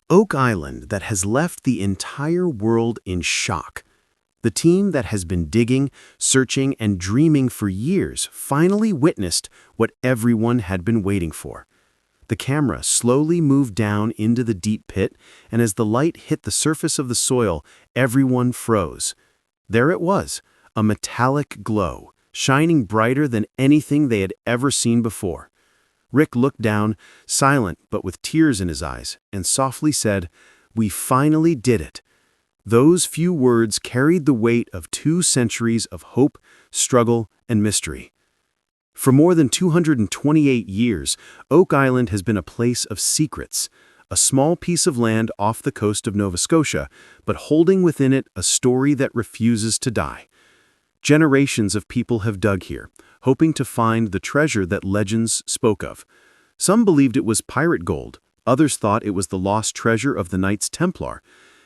Oak Island that has left the entire world in shock. The team that has been digging, searching, and dreaming for years finally witnessed what everyone had been waiting for. The camera slowly moved down into the deep pit, and as the light hit the surface of the soil, everyone froze. There it was, a metallic glow, shining brighter than anything they had ever seen before. Rick looked down, silent but with tears in his eyes, and softly said, "We finally did it." Those few words carried the weight of 2 centuries of hope, struggle, and mystery. For more than 228 years, Oak Island has been a place of secrets, a small piece of land off the coast of Nova Scotia, but holding within it a story that refuses to die. Generations of people have dug here, hoping to find the treasure that legends spoke of. Some believed it was pirate gold, others thought it was the lost treasure of the Knights Templar,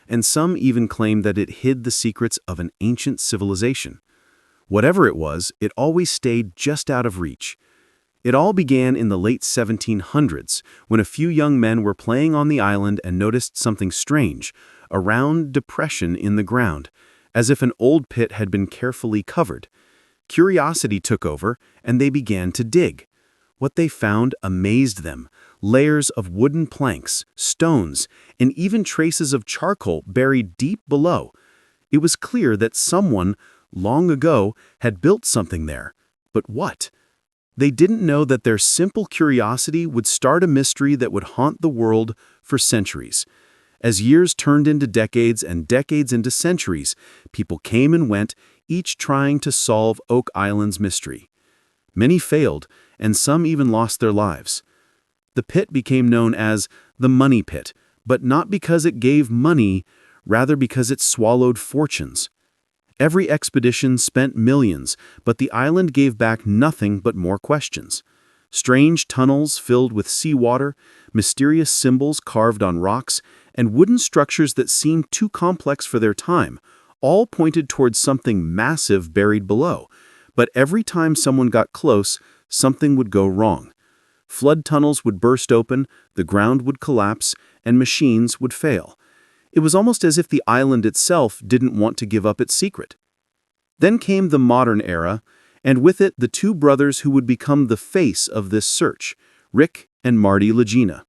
and some even claimed that it hid the secrets of an ancient civilization. Whatever it was, it always stayed just out of reach. It all began in the late 1700s, when a few young men were playing on the island and noticed something strange, a round depression in the ground, as if an old pit had been carefully covered. Curiosity took over, and they began to dig. What they found amazed them: layers of wooden planks, stones, and even traces of charcoal buried deep below. It was clear that someone, long ago, had built something there. But what? They didn't know that their simple curiosity would start a mystery that would haunt the world for centuries. As years turned into decades and decades into centuries, people came and went, each trying to solve Oak Island's mystery. Many failed, and some even lost their lives. The pit became known as the Money Pit, but not because it gave money, rather because it swallowed fortunes. Every expedition spent millions, but the island gave back nothing but more questions. Strange tunnels filled with seawater, mysterious symbols carved on rocks, and wooden structures that seemed too complex for their time, all pointed towards something massive buried below. But every time someone got close, something would go wrong. Flood tunnels would burst open, the ground would collapse, and machines would fail. It was almost as if the island itself didn't want to give up its secret. Then came the modern era, and with it the 2 brothers who would become the face of this search, Rick and Marty Lagina.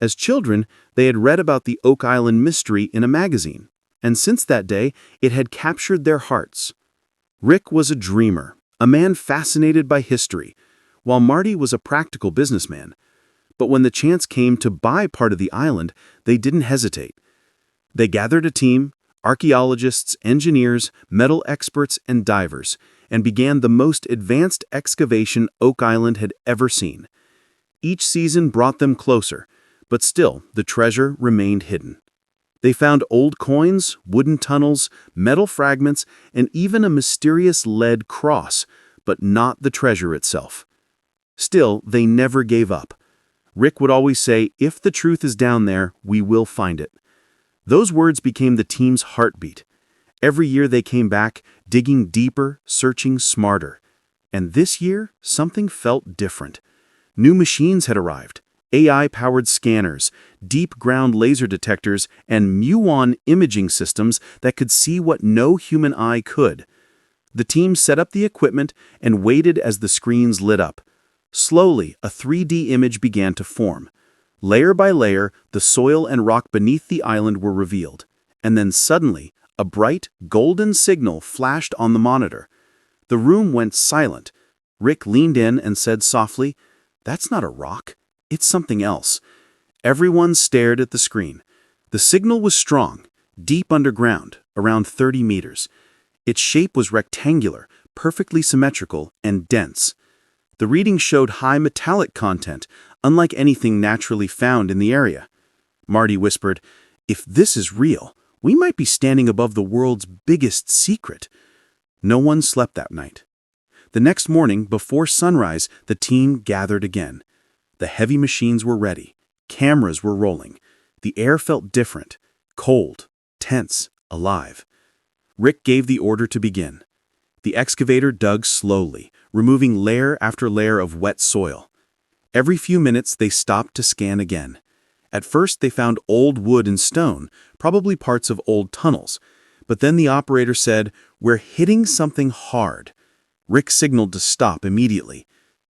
As children, they had read about the Oak Island mystery in a magazine, and since that day, it had captured their hearts. Rick was a dreamer, a man fascinated by history, while Marty was a practical businessman. But when the chance came to buy part of the island, they didn't hesitate. They gathered a team, archaeologists, engineers, metal experts, and divers, and began the most advanced excavation Oak Island had ever seen. Each season brought them closer, but still the treasure remained hidden. They found old coins, wooden tunnels, metal fragments, and even a mysterious lead cross, but not the treasure itself. Still, they never gave up. Rick would always say, "If the truth is down there, we will find it." Those words became the team's heartbeat. Every year they came back, digging deeper, searching smarter. And this year, something felt different. New machines had arrived: AI-powered scanners, deep-ground laser detectors, and muon imaging systems that could see what no human eye could. The team set up the equipment and waited as the screens lit up. Slowly, a 3D image began to form. Layer by layer, the soil and rock beneath the island were revealed. And then suddenly, a bright, golden signal flashed on the monitor. The room went silent. Rick leaned in and said softly, "That's not a rock. It's something else." Everyone stared at the screen. The signal was strong, deep underground, around 30 meters. Its shape was rectangular, perfectly symmetrical, and dense. The reading showed high metallic content, unlike anything naturally found in the area. Marty whispered, "If this is real, we might be standing above the world's biggest secret." No one slept that night. The next morning, before sunrise, the team gathered again. The heavy machines were ready. Cameras were rolling. The air felt different, cold, tense, alive. Rick gave the order to begin. The excavator dug slowly, removing layer after layer of wet soil. Every few minutes, they stopped to scan again. At first, they found old wood and stone, probably parts of old tunnels. But then the operator said, "We're hitting something hard." Rick signaled to stop immediately.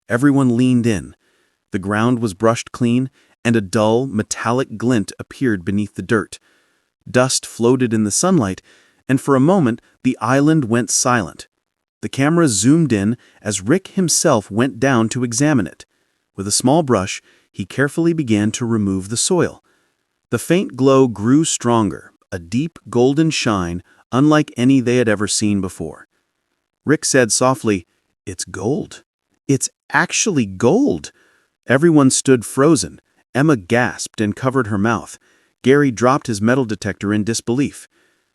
Everyone leaned in. The ground was brushed clean, and a dull, metallic glint appeared beneath the dirt. Dust floated in the sunlight, and for a moment the island went silent. The camera zoomed in as Rick himself went down to examine it. With a small brush, he carefully began to remove the soil. The faint glow grew stronger, a deep golden shine unlike any they had ever seen before. Rick said softly, "It's gold. It's actually gold." Everyone stood frozen. Emma gasped and covered her mouth. Gary dropped his metal detector in disbelief.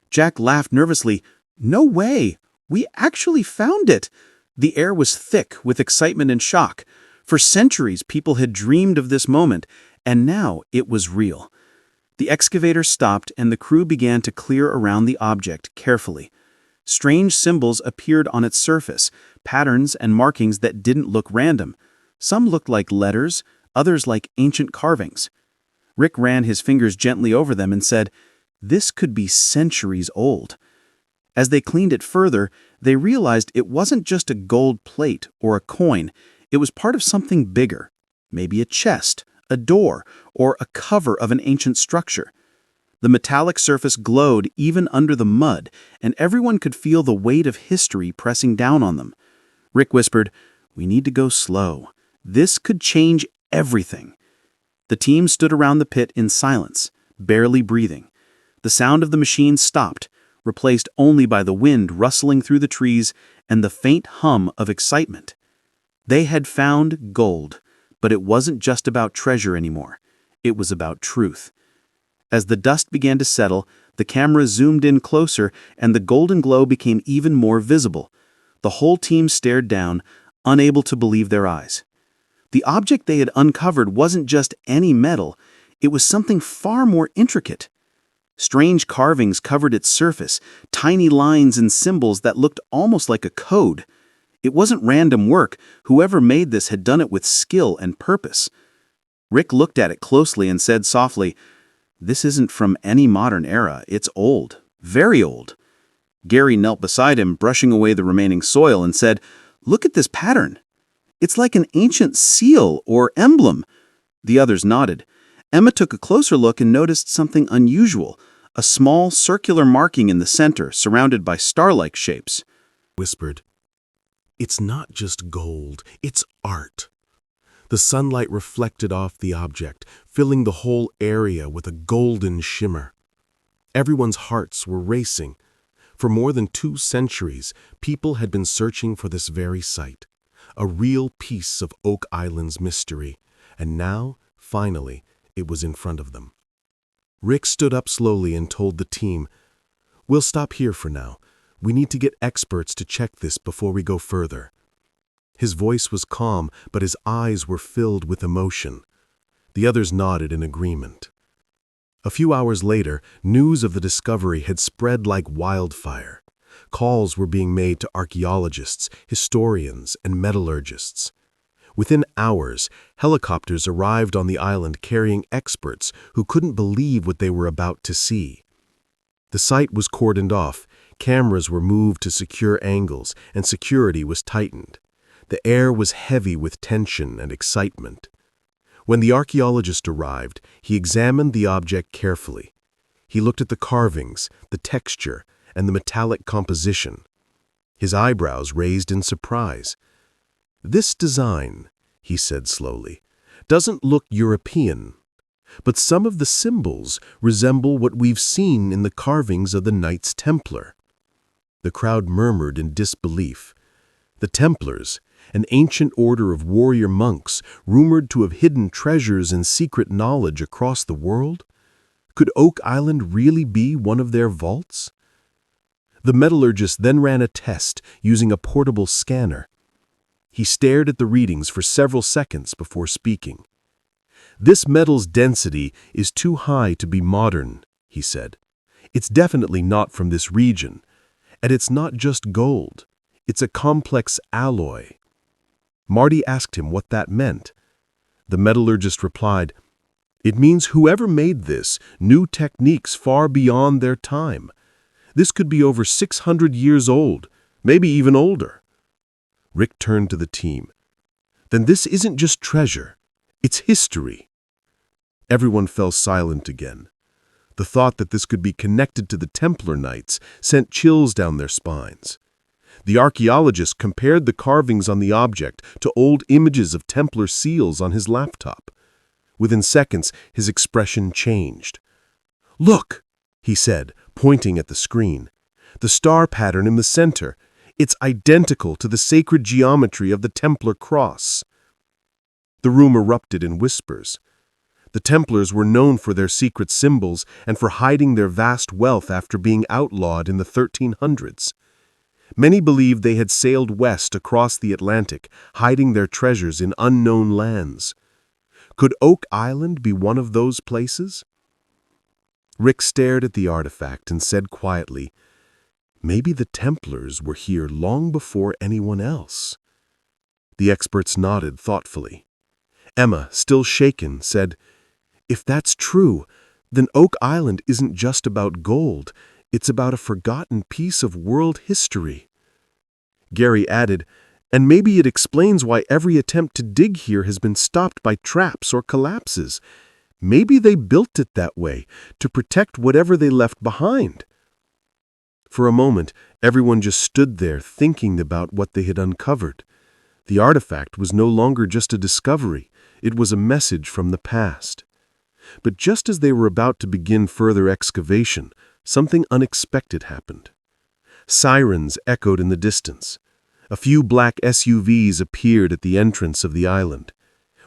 Jack laughed nervously. "No way! We actually found it!" The air was thick with excitement and shock. For centuries, people had dreamed of this moment, and now it was real. The excavator stopped and the crew began to clear around the object carefully. Strange symbols appeared on its surface, patterns and markings that didn't look random. Some looked like letters, others like ancient carvings. Rick ran his fingers gently over them and said, "This could be centuries old." As they cleaned it further, they realized it wasn't just a gold plate or a coin. It was part of something bigger, maybe a chest, a door, or a cover of an ancient structure. The metallic surface glowed even under the mud, and everyone could feel the weight of history pressing down on them. Rick whispered, "We need to go slow. This could change everything." The team stood around the pit in silence, barely breathing. The sound of the machine stopped, replaced only by the wind rustling through the trees and the faint hum of excitement. They had found gold, but it wasn't just about treasure anymore. It was about truth. As the dust began to settle, the camera zoomed in closer and the golden glow became even more visible. The whole team stared down, unable to believe their eyes. The object they had uncovered wasn't just any metal, it was something far more intricate. Strange carvings covered its surface, tiny lines and symbols that looked almost like a code. It wasn't random work. Whoever made this had done it with skill and purpose. Rick looked at it closely and said softly, "This isn't from any modern era. It's old, very old." Gary knelt beside him, brushing away the remaining soil, and said, "Look at this pattern. It's like an ancient seal or emblem." The others nodded. Emma took a closer look and noticed something unusual, a small circular marking in the center, surrounded by star-like shapes. Whispered, "It's not just gold, it's art." The sunlight reflected off the object, filling the whole area with a golden shimmer. Everyone's hearts were racing. For more than 2 centuries, people had been searching for this very site, a real piece of Oak Island's mystery, and now, finally, it was in front of them. Rick stood up slowly and told the team, "We'll stop here for now. We need to get experts to check this before we go further." His voice was calm, but his eyes were filled with emotion. The others nodded in agreement. A few hours later, news of the discovery had spread like wildfire. Calls were being made to archaeologists, historians, and metallurgists. Within hours, helicopters arrived on the island carrying experts who couldn't believe what they were about to see. The site was cordoned off, cameras were moved to secure angles, and security was tightened. The air was heavy with tension and excitement. When the archaeologist arrived, he examined the object carefully. He looked at the carvings, the texture, and the metallic composition. His eyebrows raised in surprise. "This design," he said slowly, "doesn't look European, but some of the symbols resemble what we've seen in the carvings of the Knights Templar." The crowd murmured in disbelief. The Templars, an ancient order of warrior monks rumored to have hidden treasures and secret knowledge across the world? Could Oak Island really be one of their vaults? The metallurgist then ran a test using a portable scanner. He stared at the readings for several seconds before speaking. "This metal's density is too high to be modern," he said. "It's definitely not from this region. And it's not just gold. It's a complex alloy." Marty asked him what that meant. The metallurgist replied, It means whoever made this knew techniques far beyond their time. This could be over 600 years old, maybe even older. Rick turned to the team. Then this isn't just treasure, it's history. Everyone fell silent again. The thought that this could be connected to the Templar Knights sent chills down their spines. The archaeologist compared the carvings on the object to old images of Templar seals on his laptop. Within seconds, his expression changed. "Look," he said, pointing at the screen. "The star pattern in the center. It's identical to the sacred geometry of the Templar cross." The room erupted in whispers. The Templars were known for their secret symbols and for hiding their vast wealth after being outlawed in the 1300s. Many believed they had sailed west across the Atlantic, hiding their treasures in unknown lands. Could Oak Island be one of those places? Rick stared at the artifact and said quietly, "Maybe the Templars were here long before anyone else." The experts nodded thoughtfully. Emma, still shaken, said, "If that's true, then Oak Island isn't just about gold. It's about a forgotten piece of world history." Gary added, "And maybe it explains why every attempt to dig here has been stopped by traps or collapses. Maybe they built it that way, to protect whatever they left behind." For a moment, everyone just stood there thinking about what they had uncovered. The artifact was no longer just a discovery, it was a message from the past. But just as they were about to begin further excavation, something unexpected happened. Sirens echoed in the distance. A few black SUVs appeared at the entrance of the island.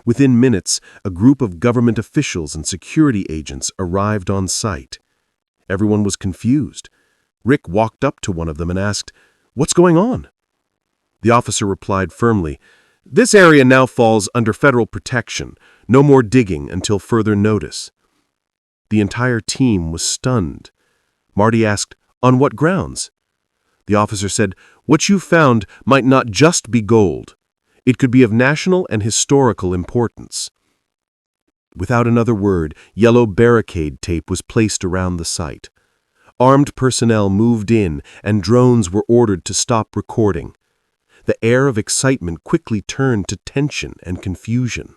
Within minutes, a group of government officials and security agents arrived on site. Everyone was confused. Rick walked up to one of them and asked, "What's going on?" The officer replied firmly, "This area now falls under federal protection. No more digging until further notice." The entire team was stunned. Marty asked, "On what grounds?" The officer said, "What you found might not just be gold. It could be of national and historical importance." Without another word, yellow barricade tape was placed around the site. Armed personnel moved in, and drones were ordered to stop recording. The air of excitement quickly turned to tension and confusion.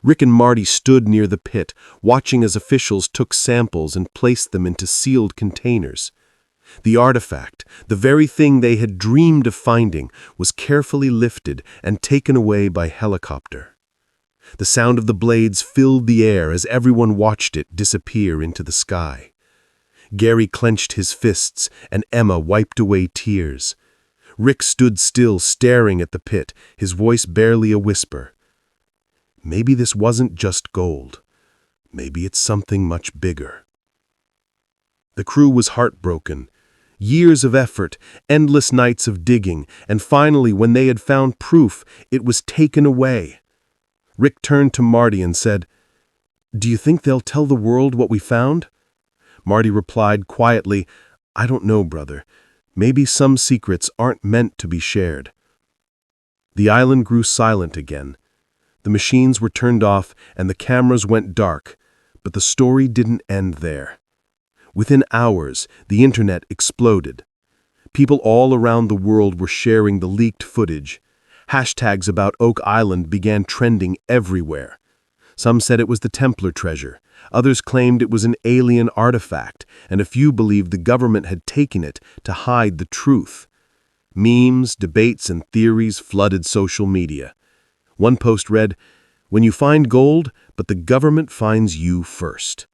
Rick and Marty stood near the pit, watching as officials took samples and placed them into sealed containers. The artifact, the very thing they had dreamed of finding, was carefully lifted and taken away by helicopter. The sound of the blades filled the air as everyone watched it disappear into the sky. Gary clenched his fists, and Emma wiped away tears. Rick stood still, staring at the pit, his voice barely a whisper. Maybe this wasn't just gold. Maybe it's something much bigger. The crew was heartbroken. Years of effort, endless nights of digging, and finally, when they had found proof, it was taken away. Rick turned to Marty and said, "Do you think they'll tell the world what we found?" Marty replied quietly, "I don't know, brother. Maybe some secrets aren't meant to be shared." The island grew silent again. The machines were turned off and the cameras went dark, but the story didn't end there. Within hours, the internet exploded. People all around the world were sharing the leaked footage. Hashtags about Oak Island began trending everywhere. Some said it was the Templar treasure, others claimed it was an alien artifact, and a few believed the government had taken it to hide the truth. Memes, debates, and theories flooded social media. One post read, "When you find gold, but the government finds you first."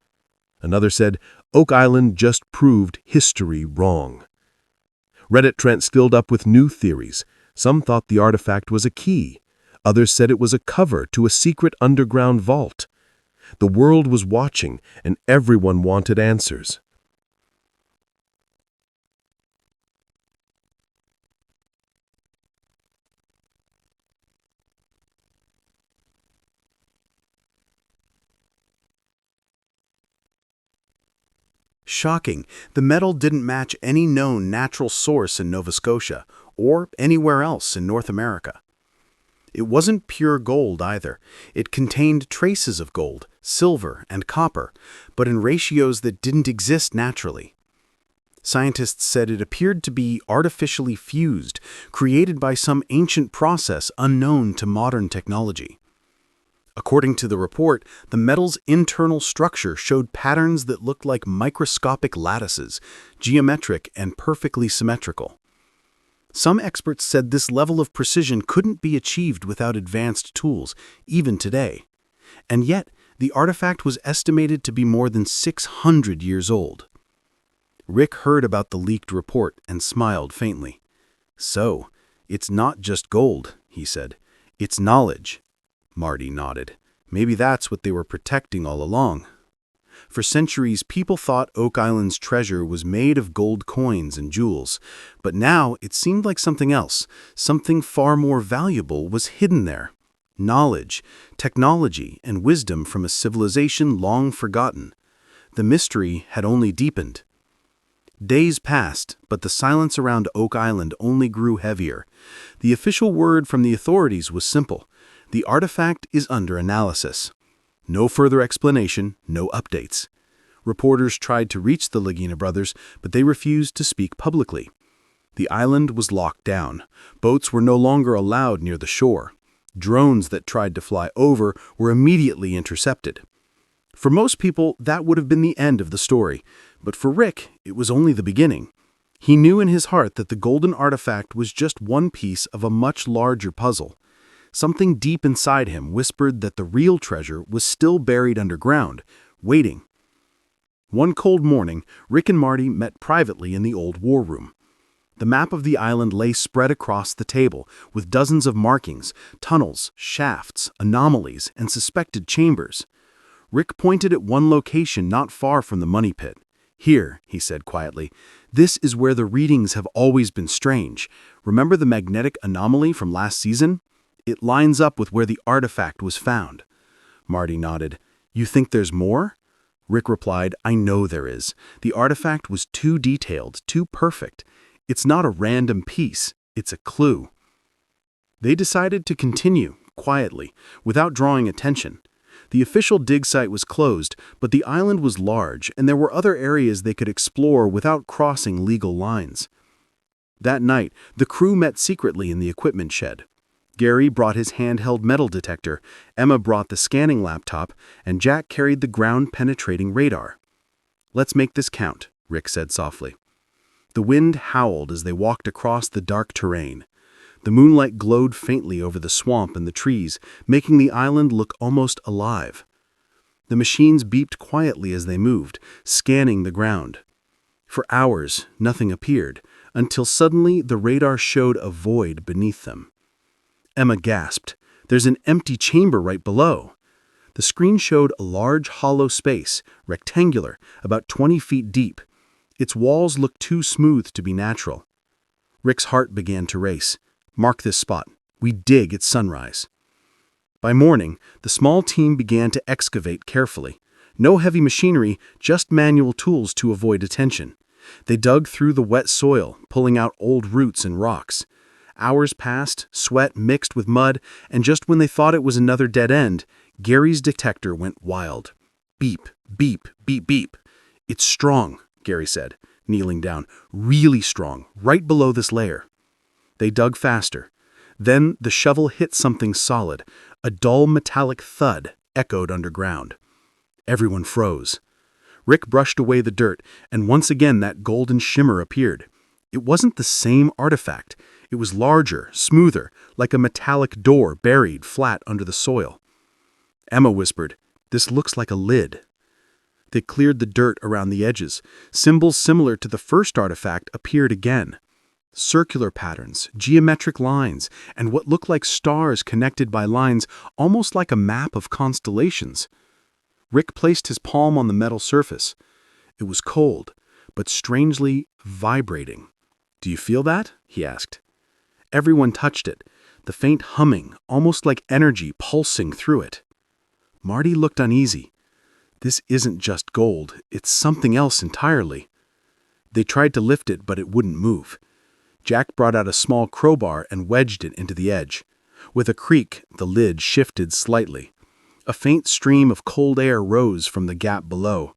Another said, "Oak Island just proved history wrong." Reddit trends filled up with new theories. Some thought the artifact was a key. Others said it was a cover to a secret underground vault. The world was watching, and everyone wanted answers. Shocking, the metal didn't match any known natural source in Nova Scotia or anywhere else in North America. It wasn't pure gold either. It contained traces of gold, silver, and copper, but in ratios that didn't exist naturally. Scientists said it appeared to be artificially fused, created by some ancient process unknown to modern technology. According to the report, the metal's internal structure showed patterns that looked like microscopic lattices, geometric and perfectly symmetrical. Some experts said this level of precision couldn't be achieved without advanced tools, even today. And yet, the artifact was estimated to be more than 600 years old. Rick heard about the leaked report and smiled faintly. "So, it's not just gold," he said. "It's knowledge." Marty nodded. Maybe that's what they were protecting all along. For centuries, people thought Oak Island's treasure was made of gold coins and jewels, but now it seemed like something else, something far more valuable was hidden there. Knowledge, technology, and wisdom from a civilization long forgotten. The mystery had only deepened. Days passed, but the silence around Oak Island only grew heavier. The official word from the authorities was simple: the artifact is under analysis. No further explanation, no updates. Reporters tried to reach the Lagina brothers, but they refused to speak publicly. The island was locked down. Boats were no longer allowed near the shore. Drones that tried to fly over were immediately intercepted. For most people, that would have been the end of the story, but for Rick, it was only the beginning. He knew in his heart that the golden artifact was just one piece of a much larger puzzle. Something deep inside him whispered that the real treasure was still buried underground, waiting. One cold morning, Rick and Marty met privately in the old war room. The map of the island lay spread across the table, with dozens of markings, tunnels, shafts, anomalies, and suspected chambers. Rick pointed at one location not far from the money pit. "Here," he said quietly, "this is where the readings have always been strange. Remember the magnetic anomaly from last season? It lines up with where the artifact was found." Marty nodded. "You think there's more?" Rick replied, "I know there is. The artifact was too detailed, too perfect. It's not a random piece, it's a clue." They decided to continue, quietly, without drawing attention. The official dig site was closed, but the island was large, and there were other areas they could explore without crossing legal lines. That night, the crew met secretly in the equipment shed. Gary brought his handheld metal detector, Emma brought the scanning laptop, and Jack carried the ground-penetrating radar. "Let's make this count," Rick said softly. The wind howled as they walked across the dark terrain. The moonlight glowed faintly over the swamp and the trees, making the island look almost alive. The machines beeped quietly as they moved, scanning the ground. For hours, nothing appeared, until suddenly the radar showed a void beneath them. Emma gasped. "There's an empty chamber right below." The screen showed a large hollow space, rectangular, about 20 feet deep. Its walls looked too smooth to be natural. Rick's heart began to race. "Mark this spot. We dig at sunrise." By morning, the small team began to excavate carefully. No heavy machinery, just manual tools to avoid attention. They dug through the wet soil, pulling out old roots and rocks. Hours passed, sweat mixed with mud, and just when they thought it was another dead end, Gary's detector went wild. Beep, beep, beep, beep. "It's strong," Gary said, kneeling down. "Really strong, right below this layer." They dug faster. Then the shovel hit something solid. A dull metallic thud echoed underground. Everyone froze. Rick brushed away the dirt, and once again that golden shimmer appeared. It wasn't the same artifact. It was larger, smoother, like a metallic door buried flat under the soil. Emma whispered, "This looks like a lid." They cleared the dirt around the edges. Symbols similar to the first artifact appeared again. Circular patterns, geometric lines, and what looked like stars connected by lines almost like a map of constellations. Rick placed his palm on the metal surface. It was cold, but strangely vibrating. "Do you feel that?" he asked. Everyone touched it, the faint humming, almost like energy pulsing through it. Marty looked uneasy. "This isn't just gold, it's something else entirely." They tried to lift it, but it wouldn't move. Jack brought out a small crowbar and wedged it into the edge. With a creak, the lid shifted slightly. A faint stream of cold air rose from the gap below.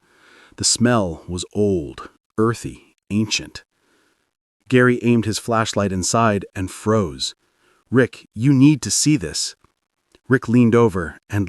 The smell was old, earthy, ancient. Gary aimed his flashlight inside and froze. "Rick, you need to see this." Rick leaned over and